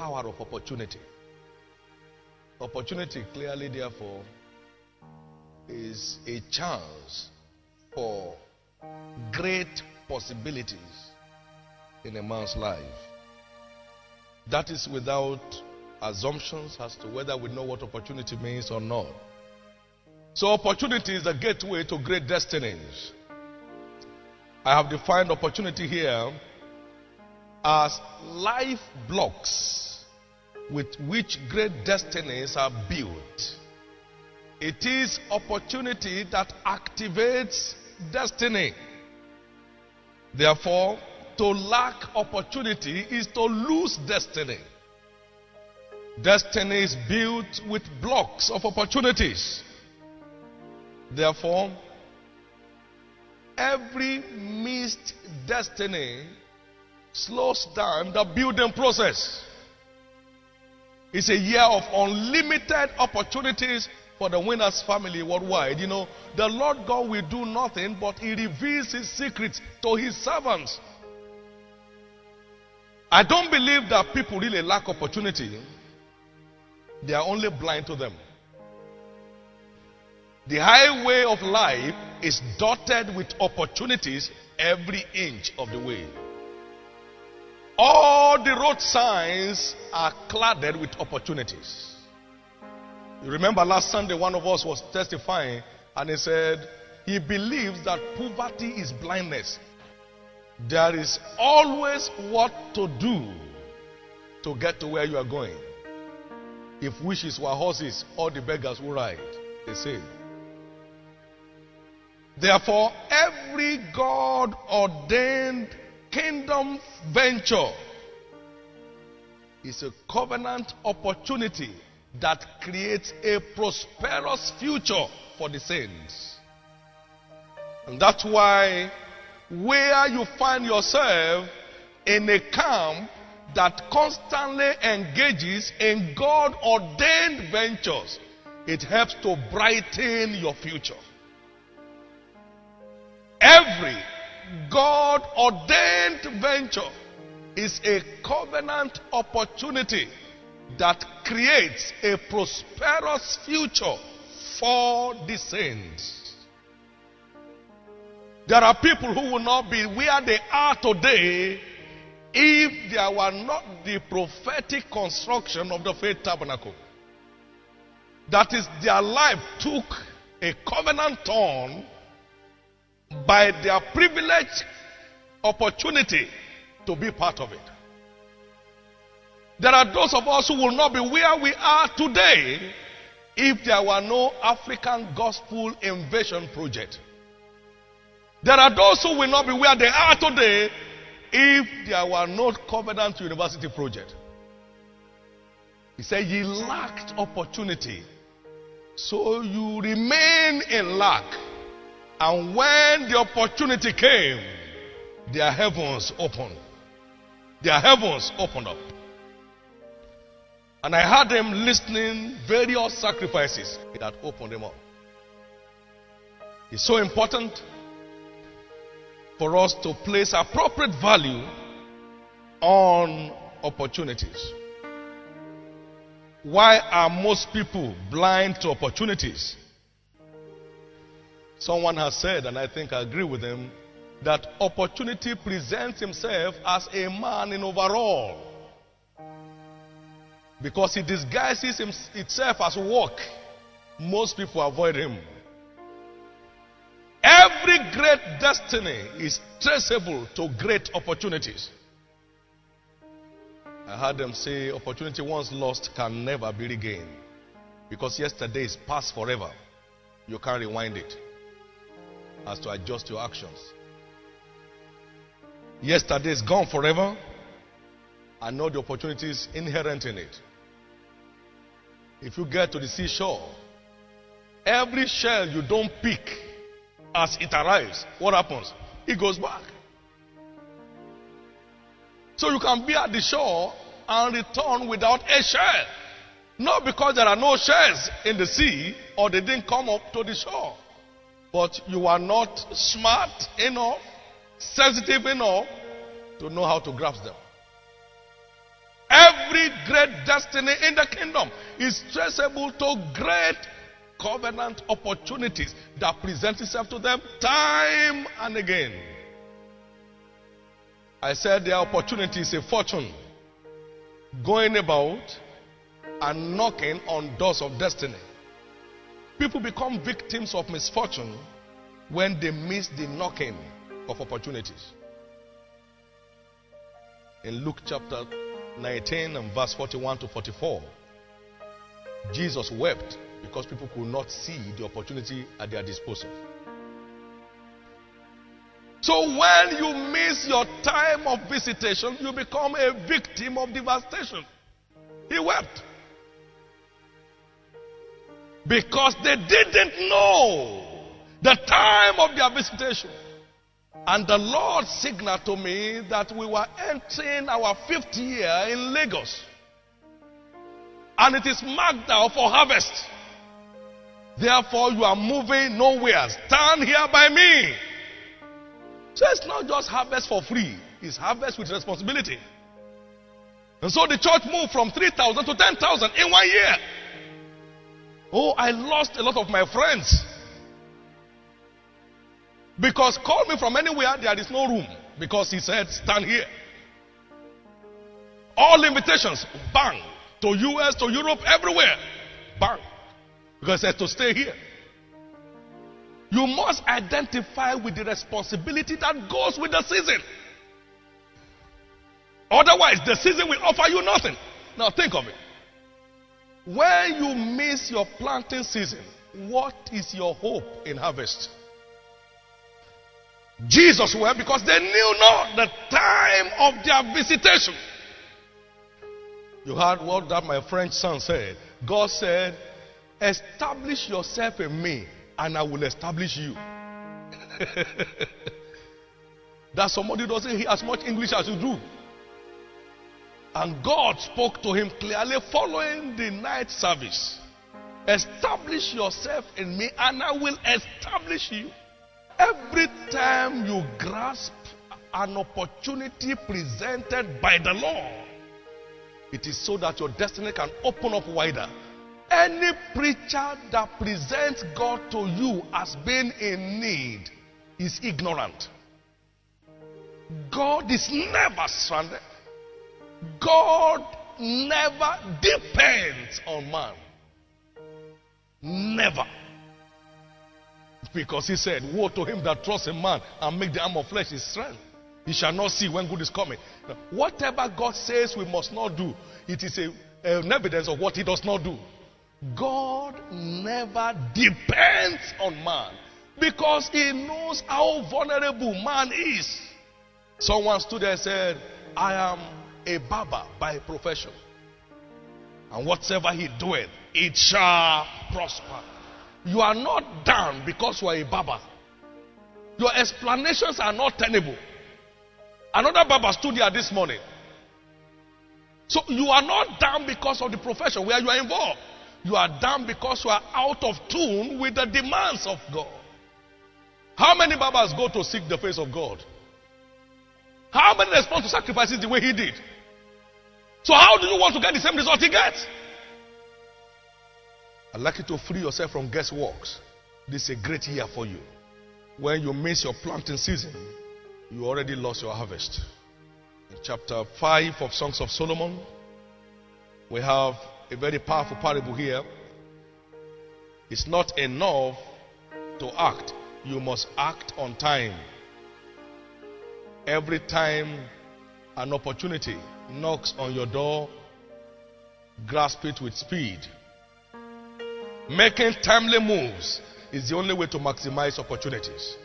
power of opportunity. Opportunity, clearly, therefore, is a chance for great possibilities in a man's life. That is without assumptions as to whether we know what opportunity means or not. So opportunity is the gateway to great destinies. I have defined opportunity here as life blocks with which great destinies are built. It is opportunity that activates destiny. Therefore, to lack opportunity is to lose destiny. Destiny is built with blocks of opportunities. Therefore, every missed destiny slows down the building process. It's a year of unlimited opportunities for the winner's family worldwide. You know, the Lord God will do nothing but He reveals His secrets to His servants. I don't believe that people really lack opportunity. They are only blind to them. The highway of life is dotted with opportunities every inch of the way. All the road signs are cladded with opportunities. You remember last Sunday one of us was testifying and he said he believes that poverty is blindness. There is always what to do to get to where you are going. If wishes were horses, all the beggars will ride, they say. Therefore, every God-ordained kingdom venture is a covenant opportunity that creates a prosperous future for the saints. And that's why where you find yourself in a camp that constantly engages in God-ordained ventures, it helps to brighten your future. Every God-ordained venture is a covenant opportunity that creates a prosperous future for the saints. There are people who will not be where they are today if there were not the prophetic construction of the faith tabernacle. That is, their life took a covenant turn by their privileged opportunity to be part of it. There are those of us who will not be where we are today if there were no African Gospel Invasion Project. There are those who will not be where they are today if there were no Covenant University Project. He said, ye lacked opportunity, so you remain in lack. And when the opportunity came, their heavens opened. Their heavens opened up. And I had them listening various sacrifices that opened them up. It's so important for us to place appropriate value on opportunities. Why are most people blind to opportunities? Someone has said, and I think I agree with him, that opportunity presents himself as a man in overall. Because he disguises itself as work, most people avoid him. Every great destiny is traceable to great opportunities. I heard them say opportunity once lost can never be regained. Because yesterday is past forever. You can't rewind it. As to adjust your actions. Yesterday is gone forever. I know the opportunities inherent in it. If you get to the seashore, every shell you don't pick as it arrives, what happens? It goes back. So you can be at the shore and return without a shell. Not because there are no shells in the sea or they didn't come up to the shore. But you are not smart enough, sensitive enough to know how to grasp them. Every great destiny in the kingdom is traceable to great covenant opportunities that present itself to them time and again. I said their opportunity is a fortune going about and knocking on doors of destiny. People become victims of misfortune when they miss the knocking of opportunities. In Luke chapter 19 and verse 41 to 44, Jesus wept because people could not see the opportunity at their disposal. So when you miss your time of visitation, you become a victim of devastation. He wept because they didn't know the time of their visitation. And the Lord signaled to me that we were entering our 5th year in Lagos. And it is marked now for harvest. Therefore, you are moving nowhere. Stand here by me. So it's not just harvest for free. It's harvest with responsibility. And so the church moved from 3,000 to 10,000 in 1 year. Oh, I lost a lot of my friends. Because call me from anywhere, there is no room. Because he said, stand here. All invitations, bang. To US, to Europe, everywhere. Bang. Because he said to stay here. You must identify with the responsibility that goes with the season. Otherwise, the season will offer you nothing. Now think of it. When you miss your planting season, what is your hope in harvest? Jesus wept because they knew not the time of their visitation. You heard what that my French son said. God said, establish yourself in me and I will establish you. That somebody doesn't hear as much English as you do. And God spoke to him clearly following the night service. Establish yourself in me and I will establish you. Every time you grasp an opportunity presented by the Lord, it is so that your destiny can open up wider. Any preacher that presents God to you as being in need is ignorant. God is never stranded. God never depends on man. Never. Because he said, woe to him that trusts in man and make the arm of flesh his strength. He shall not see when good is coming. Now, whatever God says we must not do, it is an evidence of what he does not do. God never depends on man because he knows how vulnerable man is. Someone stood there and said, I am a barber by profession, and whatsoever he doeth, it shall prosper. You are not down because you are a barber. Your explanations are not tenable. Another barber stood here this morning. So you are not down because of the profession where you are involved. You are down because you are out of tune with the demands of God. How many barbers go to seek the face of God? How many respond to sacrifices the way he did? So how do you want to get the same result he gets? I'd like you to free yourself from guesswork. This is a great year for you. When you miss your planting season, you already lost your harvest. In chapter 5 of Songs of Solomon, we have a very powerful parable here. It's not enough to act. You must act on time. Every time an opportunity knocks on your door, grasp it with speed. Making timely moves is the only way to maximize opportunities.